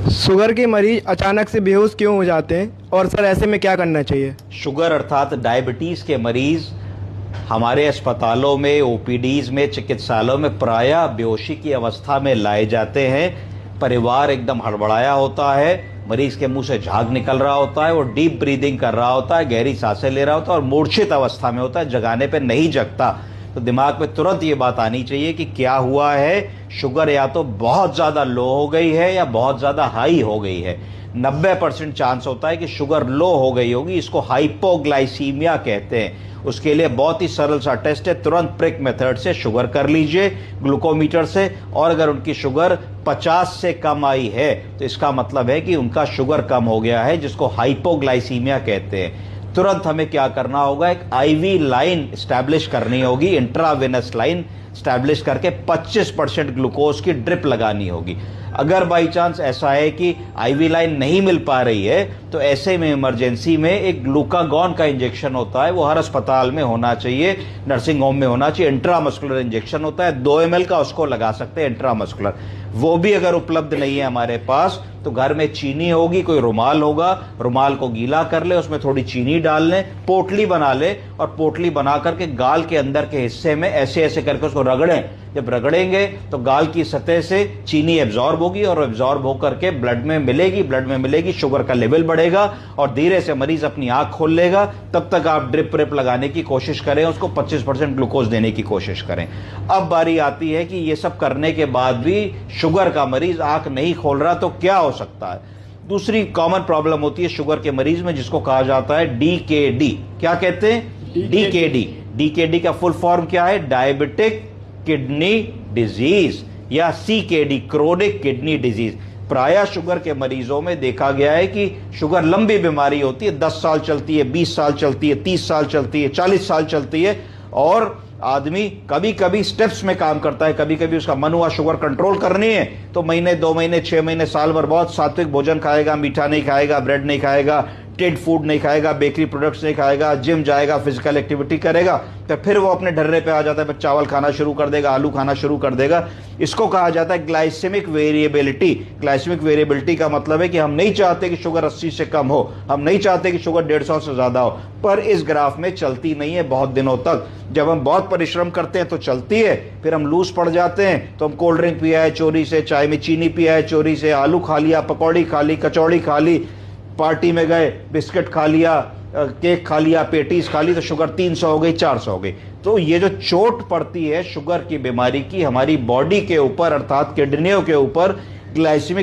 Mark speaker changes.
Speaker 1: Sugar के मरीज अचानक से बेहोश क्यों हो जाते हैं और सर ऐसे में क्या करना चाहिए?
Speaker 2: शुगर अर्थात डायबिटीज़ के मरीज हमारे अस्पतालों में, ओपीडीज में, चिकित्सालयों में प्रायः बेहोशी की अवस्था में लाए जाते हैं। परिवार एकदम हड़बड़ाया होता है, मरीज के मुंह से झाग निकल रहा होता है, वो डीप ब्रीदिंग कर रहा होता है, गहरी सांसें ले रहा होता है और मूर्छित अवस्था में होता है, जगाने पे नहीं जगता। तो दिमाग में तुरंत ये बात आनी चाहिए कि क्या हुआ है, शुगर या तो बहुत ज़्यादा लो हो गई है या बहुत ज़्यादा हाई हो गई है। 90% चांस होता है कि शुगर लो हो गई होगी, इसको हाइपोग्लाइसीमिया कहते हैं। उसके लिए बहुत ही सरल सा टेस्ट है, तुरंत प्रिक मेथड से शुगर कर लीजिए ग्लूकोमीटर से, और अगर उनकी शुगर 50 से कम आई है तो इसका मतलब है कि उनका शुगर कम हो गया है, जिसको हाइपोग्लाइसीमिया कहते हैं। तुरंत हमें क्या करना होगा, एक आईवी लाइन स्टैब्लिश करनी होगी, इंट्रावेनस लाइन स्टैब्लिश करके 25% ग्लूकोज की ड्रिप लगानी होगी। अगर बाई चांस ऐसा है कि आईवी लाइन नहीं मिल पा रही है तो ऐसे में इमरजेंसी में एक ग्लूकागॉन का इंजेक्शन होता है, वो हर अस्पताल में होना चाहिए, नर्सिंग होम में होना चाहिए। इंट्रामस्कुलर इंजेक्शन होता है, 2 ml का, उसको लगा सकते हैं इंट्रामस्कुलर। वो भी अगर उपलब्ध नहीं है हमारे पास तो घर में चीनी होगी, कोई रुमाल होगा, रुमाल को गीला कर ले, उसमें थोड़ी चीनी डाल लें, पोटली बना ले और पोटली बना करके गाल के अंदर के हिस्से में ऐसे ऐसे करके उसको रगड़ें। जब रगड़ेंगे तो गाल की सतह से चीनी एब्जॉर्ब होगी और एब्जॉर्ब होकर के ब्लड में मिलेगी, शुगर का लेवल बढ़ेगा और धीरे से मरीज अपनी आंख खोल लेगा। तब तक आप ड्रिप लगाने की कोशिश करें, उसको 25% ग्लूकोज देने की कोशिश करें। अब बारी आती है कि ये सब करने के बाद भी शुगर का मरीज आंख नहीं खोल रहा तो क्या हो सकता है। दूसरी कॉमन प्रॉब्लम होती है शुगर के मरीज में, जिसको कहा जाता है डीकेडी। क्या कहते हैं? डीकेडी। डीकेडी का फुल फॉर्म क्या है? डायबिटिक किडनी डिजीज, या सीकेडी, क्रोनिक किडनी डिजीज। प्रायः शुगर के मरीजों में देखा गया है कि शुगर लंबी बीमारी होती है, 10 साल चलती है, 20 साल चलती है, 30 साल चलती है, 40 साल चलती है, और आदमी कभी कभी स्टेप्स में काम करता है। कभी कभी उसका मन हुआ शुगर कंट्रोल करनी है तो महीने, 2 महीने, 6 महीने, साल भर बहुत सात्विक भोजन खाएगा, मीठा नहीं खाएगा, ब्रेड नहीं खाएगा, टेड फूड नहीं खाएगा, बेकरी प्रोडक्ट्स नहीं खाएगा, जिम जाएगा, फिजिकल एक्टिविटी करेगा, तो फिर वो अपने ढर्रे पे आ जाता है, चावल खाना शुरू कर देगा, आलू खाना शुरू कर देगा। इसको कहा जाता है ग्लाइसेमिक वेरिएबिलिटी। ग्लाइसेमिक वेरिएबिलिटी का मतलब है कि हम नहीं चाहते कि शुगर 80 से कम हो, हम नहीं चाहते कि शुगर 150 से ज्यादा हो, पर इस ग्राफ में चलती नहीं है बहुत दिनों तक। जब हम बहुत परिश्रम करते हैं तो चलती है, फिर हम लूज पड़ जाते हैं तो हम कोल्ड ड्रिंक पिया है चोरी से, चाय में चीनी पिया है चोरी से, आलू खा लिया, पकौड़ी खा ली, कचौड़ी खा ली, पार्टी में गए, बिस्किट खा लिया, केक खा लिया, पेटीज खा ली, तो शुगर 300 हो गई, 400 हो गई। तो ये जो चोट पड़ती है शुगर की बीमारी की हमारी बॉडी के ऊपर, अर्थात किडनियों के ऊपर, ग्लाइसेमिक